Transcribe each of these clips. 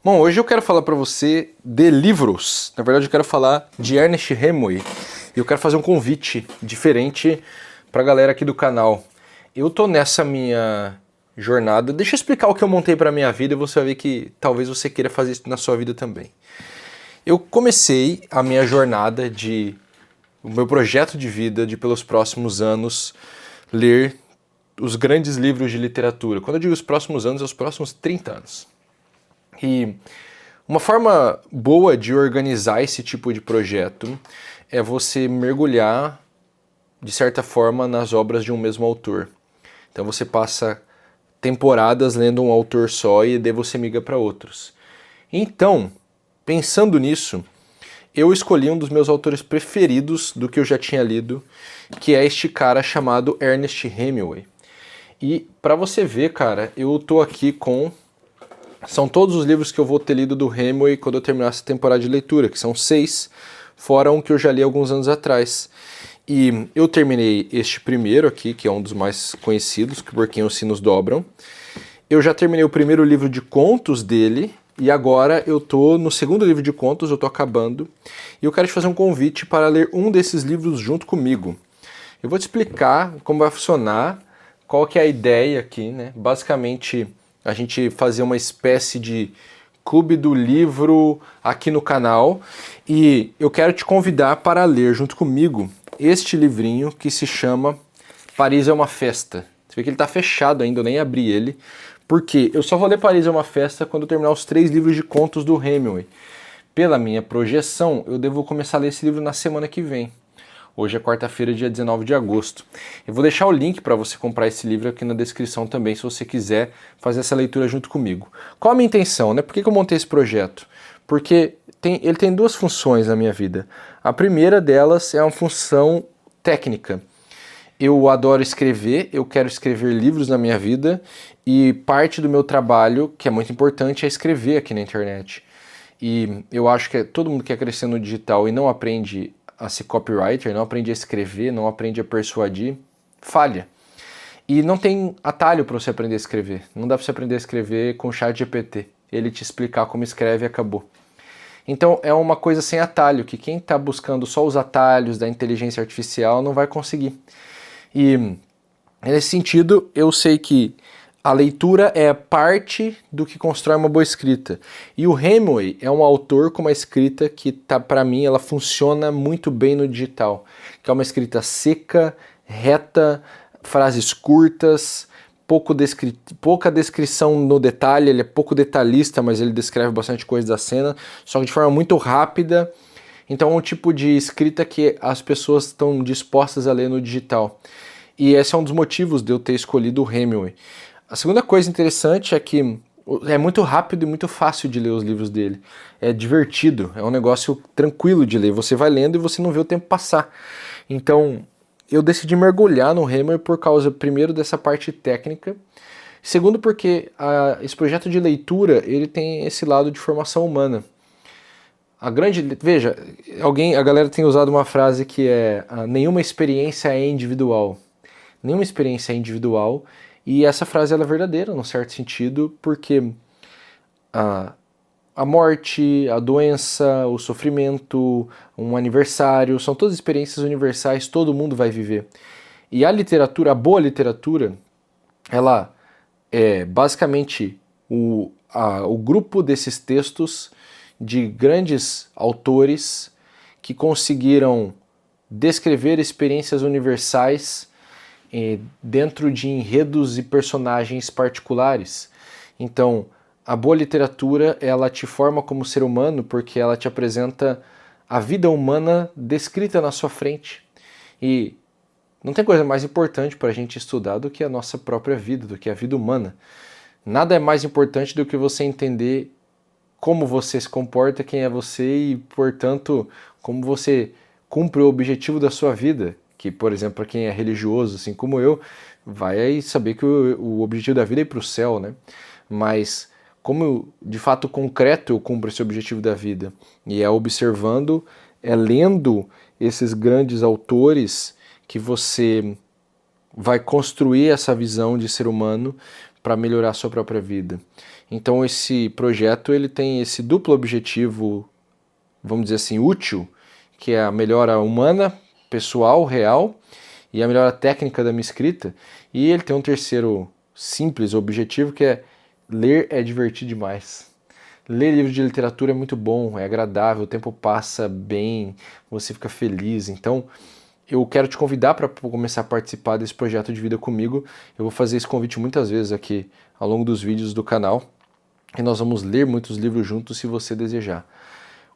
Bom, hoje eu quero falar para você de livros. Na verdade, eu quero falar de Ernest Hemingway. E eu quero fazer um convite diferente para a galera aqui do canal. Eu tô nessa minha jornada. Deixa eu explicar o que eu montei para minha vida e você vai ver que talvez você queira fazer isso na sua vida também. Eu comecei a minha jornada o meu projeto de vida de pelos próximos anos ler os grandes livros de literatura. Quando eu digo os próximos anos, é os próximos 30 anos. E uma forma boa de organizar esse tipo de projeto é você mergulhar, de certa forma, nas obras de um mesmo autor. Então você passa temporadas lendo um autor só e daí você migra para outros. Então, pensando nisso, eu escolhi um dos meus autores preferidos do que eu já tinha lido, que é este cara chamado Ernest Hemingway. E para você ver, cara, eu tô aqui com... São todos os livros que eu vou ter lido do Hemingway quando eu terminar essa temporada de leitura, que são 6, fora um que eu já li alguns anos atrás. E eu terminei este primeiro aqui, que é um dos mais conhecidos, Por Quem os Sinos Dobram. Eu já terminei o primeiro livro de contos dele, e agora eu tô no segundo livro de contos, eu tô acabando, e eu quero te fazer um convite para ler um desses livros junto comigo. Eu vou te explicar como vai funcionar, qual que é a ideia aqui, né? Basicamente, a gente fazer uma espécie de clube do livro aqui no canal, e eu quero te convidar para ler junto comigo este livrinho que se chama Paris é uma Festa. Você vê que ele está fechado ainda, eu nem abri ele, porque eu só vou ler Paris é uma Festa quando eu terminar os 3 livros de contos do Hemingway. Pela minha projeção, eu devo começar a ler esse livro na semana que vem. Hoje é quarta-feira, dia 19 de agosto. Eu vou deixar o link para você comprar esse livro aqui na descrição também, se você quiser fazer essa leitura junto comigo. Qual a minha intenção, né? Por que eu montei esse projeto? Porque ele tem 2 funções na minha vida. A primeira delas é uma função técnica. Eu adoro escrever, eu quero escrever livros na minha vida, e parte do meu trabalho, que é muito importante, é escrever aqui na internet. E eu acho que todo mundo que quer crescer no digital e não aprende a ser copywriter, não aprende a escrever, não aprende a persuadir, falha. E não tem atalho para você aprender a escrever. Não dá para você aprender a escrever com o ChatGPT. Ele te explicar como escreve e acabou. Então é uma coisa sem atalho, que quem está buscando só os atalhos da inteligência artificial não vai conseguir. E nesse sentido, eu sei que a leitura é parte do que constrói uma boa escrita. E o Hemingway é um autor com uma escrita que, para mim, ela funciona muito bem no digital. Que é uma escrita seca, reta, frases curtas, pouca descrição no detalhe. Ele é pouco detalhista, mas ele descreve bastante coisa da cena, só que de forma muito rápida. Então é um tipo de escrita que as pessoas estão dispostas a ler no digital. E esse é um dos motivos de eu ter escolhido o Hemingway. A segunda coisa interessante é que é muito rápido e muito fácil de ler os livros dele. É divertido, é um negócio tranquilo de ler. Você vai lendo e você não vê o tempo passar. Então, eu decidi mergulhar no Hemingway por causa, primeiro, dessa parte técnica. Segundo, porque esse projeto de leitura, ele tem esse lado de formação humana. Veja, a galera tem usado uma frase que é nenhuma experiência é individual. Nenhuma experiência é individual. E essa frase ela é verdadeira, num certo sentido, porque a morte, a doença, o sofrimento, um aniversário, são todas experiências universais, todo mundo vai viver. E a literatura, a boa literatura, ela é basicamente o grupo desses textos de grandes autores que conseguiram descrever experiências universais dentro de enredos e personagens particulares. Então, a boa literatura, ela te forma como ser humano porque ela te apresenta a vida humana descrita na sua frente. E não tem coisa mais importante para a gente estudar do que a nossa própria vida, do que a vida humana. Nada é mais importante do que você entender como você se comporta, quem é você e, portanto, como você cumpre o objetivo da sua vida. Que, por exemplo, para quem é religioso, assim como eu, vai saber que o objetivo da vida é ir para o céu, né? Mas como, de fato, concreto eu cumpro esse objetivo da vida? E é observando, é lendo esses grandes autores que você vai construir essa visão de ser humano para melhorar a sua própria vida. Então esse projeto ele tem esse duplo objetivo, vamos dizer assim, útil, que é a melhora humana, pessoal, real, e a melhora técnica da minha escrita. E ele tem um terceiro simples objetivo, que é ler é divertido demais. Ler livros de literatura é muito bom, é agradável, o tempo passa bem, você fica feliz. Então, eu quero te convidar para começar a participar desse projeto de vida comigo. Eu vou fazer esse convite muitas vezes aqui ao longo dos vídeos do canal. E nós vamos ler muitos livros juntos se você desejar.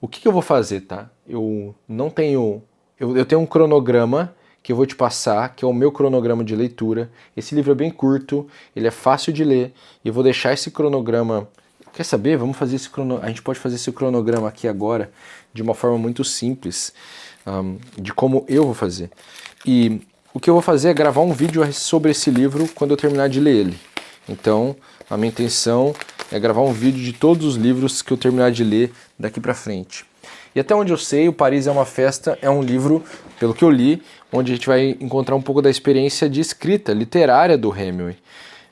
O que eu vou fazer, tá? Eu não tenho... Eu tenho um cronograma que eu vou te passar, que é o meu cronograma de leitura. Esse livro é bem curto, ele é fácil de ler, e eu vou deixar esse cronograma... Quer saber? Vamos fazer esse cronograma. A gente pode fazer esse cronograma aqui agora de uma forma muito simples, de como eu vou fazer. E o que eu vou fazer é gravar um vídeo sobre esse livro quando eu terminar de ler ele. Então, a minha intenção é gravar um vídeo de todos os livros que eu terminar de ler daqui pra frente. E até onde eu sei, o Paris é uma Festa é um livro, pelo que eu li, onde a gente vai encontrar um pouco da experiência de escrita literária do Hemingway.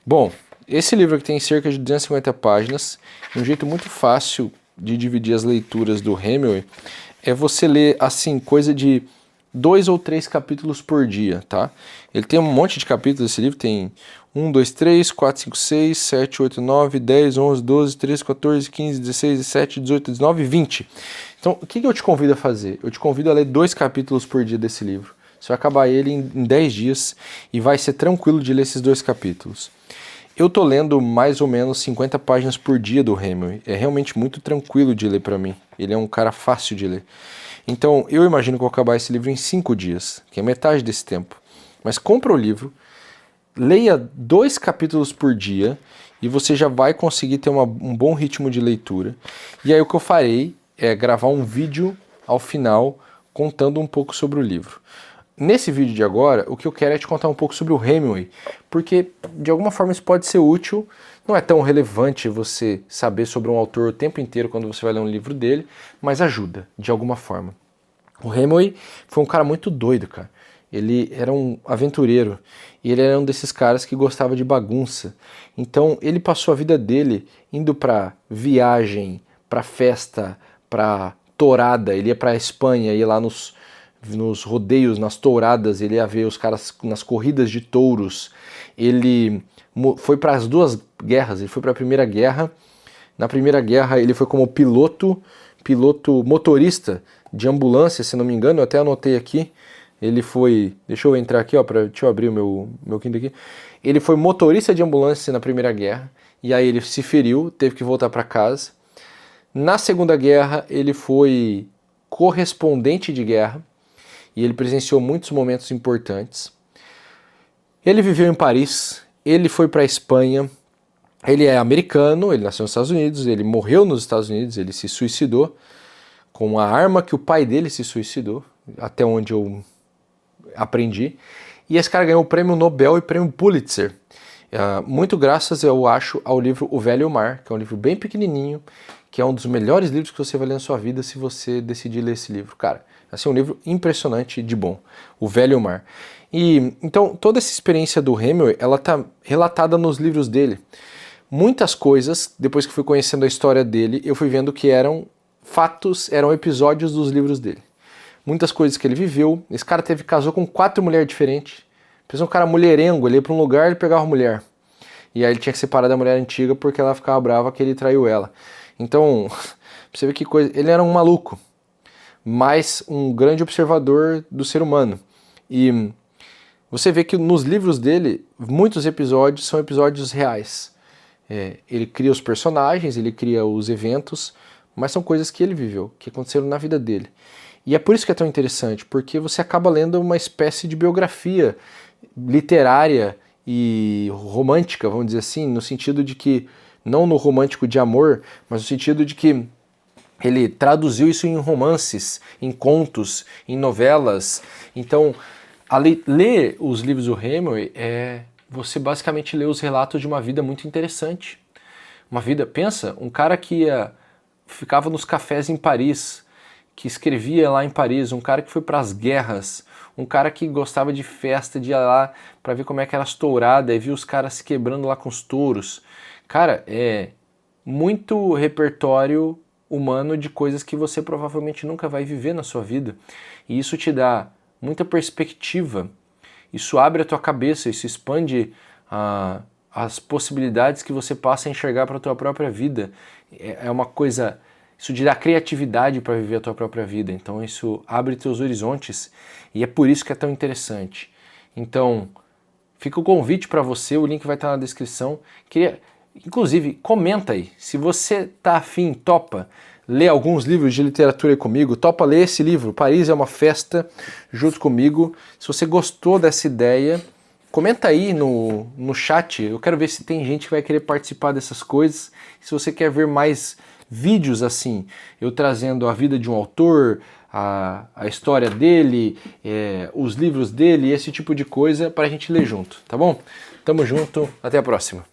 Bom, esse livro aqui tem cerca de 250 páginas, um jeito muito fácil de dividir as leituras do Hemingway é você ler, assim, coisa de 2 ou 3 capítulos por dia, tá? Ele tem um monte de capítulos, esse livro tem 1, 2, 3, 4, 5, 6, 7, 8, 9, 10, 11, 12, 13, 14, 15, 16, 17, 18, 19, 20. Então, o que eu te convido a fazer? Eu te convido a ler 2 capítulos por dia desse livro. Você vai acabar ele em 10 dias e vai ser tranquilo de ler esses 2 capítulos. Eu tô lendo mais ou menos 50 páginas por dia do Hemingway. É realmente muito tranquilo de ler para mim. Ele é um cara fácil de ler. Então, eu imagino que eu vou acabar esse livro em 5 dias, que é metade desse tempo. Mas compra o livro, leia 2 capítulos por dia e você já vai conseguir ter um bom ritmo de leitura. E aí o que eu farei é gravar um vídeo ao final contando um pouco sobre o livro. Nesse vídeo de agora, o que eu quero é te contar um pouco sobre o Hemingway, porque de alguma forma isso pode ser útil. Não é tão relevante você saber sobre um autor o tempo inteiro quando você vai ler um livro dele, mas ajuda, de alguma forma. O Hemingway foi um cara muito doido, cara. Ele era um aventureiro e ele era um desses caras que gostava de bagunça. Então ele passou a vida dele indo pra viagem, pra festa, pra tourada. Ele ia pra Espanha, ia lá nos rodeios, nas touradas, ele ia ver os caras nas corridas de touros. Ele foi para as 2 guerras, ele foi para a Primeira Guerra. Na Primeira Guerra ele foi como piloto motorista de ambulância, se não me engano, eu até anotei aqui. Ele foi, deixa eu entrar aqui, ó, deixa eu abrir o meu quinto aqui. Ele foi motorista de ambulância na Primeira Guerra, e aí ele se feriu, teve que voltar para casa. Na Segunda Guerra ele foi correspondente de guerra, e ele presenciou muitos momentos importantes. Ele viveu em Paris, ele foi para a Espanha, ele é americano, ele nasceu nos Estados Unidos, ele morreu nos Estados Unidos, ele se suicidou com a arma que o pai dele se suicidou, até onde eu aprendi. E esse cara ganhou o prêmio Nobel e o prêmio Pulitzer, muito graças, eu acho, ao livro O Velho e o Mar, que é um livro bem pequenininho, que é um dos melhores livros que você vai ler na sua vida se você decidir ler esse livro. Cara, assim, um livro impressionante de bom, O Velho e o Mar. E então toda essa experiência do Hemingway, ela tá relatada nos livros dele. Muitas coisas, depois que fui conhecendo a história dele, eu fui vendo que eram fatos, eram episódios dos livros dele. Muitas coisas que ele viveu. Esse cara casou com 4 mulheres diferentes. Pensa um cara mulherengo, ele ia pra um lugar e pegava uma mulher. E aí ele tinha que separar da mulher antiga porque ela ficava brava que ele traiu ela. Então, pra você ver que coisa. Ele era um maluco, mas um grande observador do ser humano. E você vê que nos livros dele, muitos episódios são episódios reais. Ele cria os personagens, ele cria os eventos, mas são coisas que ele viveu, que aconteceram na vida dele. E é por isso que é tão interessante, porque você acaba lendo uma espécie de biografia literária e romântica, vamos dizer assim, no sentido de que, não no romântico de amor, mas no sentido de que ele traduziu isso em romances, em contos, em novelas. Então, ler os livros do Hemingway é você basicamente ler os relatos de uma vida muito interessante. Uma vida, pensa, um cara que ficava nos cafés em Paris, que escrevia lá em Paris, um cara que foi para as guerras, um cara que gostava de festa, de ir lá para ver como é que era as touradas, e via os caras se quebrando lá com os touros. Cara, muito repertório humano de coisas que você provavelmente nunca vai viver na sua vida. E isso te dá muita perspectiva, isso abre a tua cabeça, isso expande as possibilidades que você passa a enxergar para a tua própria vida. É uma coisa, isso te dá criatividade para viver a tua própria vida, então isso abre teus horizontes e é por isso que é tão interessante. Então, fica o convite para você, o link vai estar na descrição. Inclusive, comenta aí, se você tá afim, topa ler alguns livros de literatura aí comigo, topa ler esse livro, Paris é uma Festa, junto comigo. Se você gostou dessa ideia, comenta aí no chat, eu quero ver se tem gente que vai querer participar dessas coisas. Se você quer ver mais vídeos assim, eu trazendo a vida de um autor, a história dele, os livros dele, esse tipo de coisa, para a gente ler junto, tá bom? Tamo junto, até a próxima.